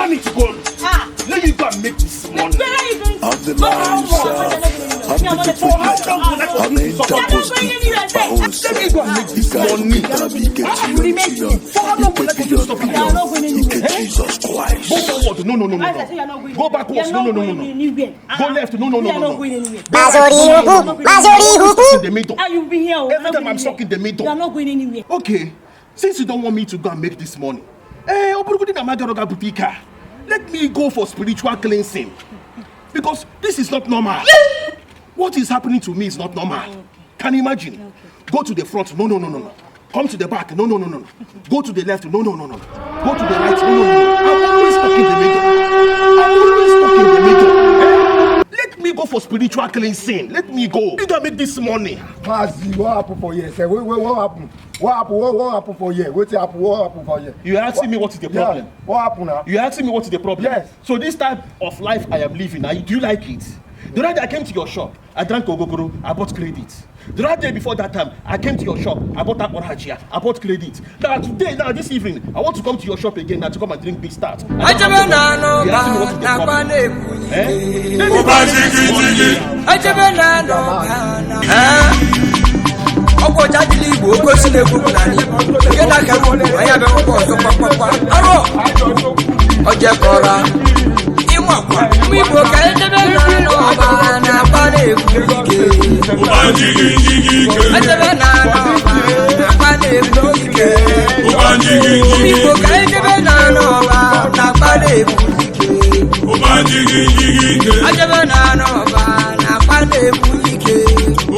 allow me to go. Let me go and make this money. Of the lives of beautiful I'm in doubles Let me go and make this money. Jesus Christ. Go forward. No. Go backwards. No. Go left. No. You be here. Every time I'm stuck in the middle. You are not going anywhere. Okay. Since you don't want me to go and make this money, let me go for spiritual cleansing. Because this is not normal. What is happening to me is not normal. Can you imagine? Go to the front. No. Come to the back. No. Go to the left. No. Go to the right. No. I'm always stuck in the middle. Let me go for spiritual cleansing. Let me go. You don't make this money. Mazi, what happened for you? Say, what happened? What happened for you? What happened for you? You're asking me what is the problem? Yeah. What happened now? You're asking me what is the problem? Yes. So this type of life I am living, do you like it? The other day I came to your shop, I drank ogogoro, I bought credit. The other day before that time, I came to your shop, I bought that orajia, I bought credit. Now today, this evening, I want to come to your shop again now to come and drink big start. You're asking me what is the problem? Ọkọ̀ jáde ìgbò kó sílẹ̀ gbogbo náà ní ìgbéná kẹrù ayábẹ̀ ọkọ̀ ọ̀sọ̀ pàpàpà arọ́ ọjẹ́ kọ́ra ìwọ̀n pa mú ìbò kẹ́ẹ̀ẹ́dẹ́bẹ̀ náà ọba nàbà lè kú ike ẹ̀ẹ́dẹ́bẹ̀ náà ọba nàbà lè kú ike mú ìbò kẹ́ẹ̀ẹ́dẹ́bẹ̀ náà ọba nàbà lè kú ike ẹ̀ẹ́dẹ́bẹ̀ náà ọba nàbà lè kú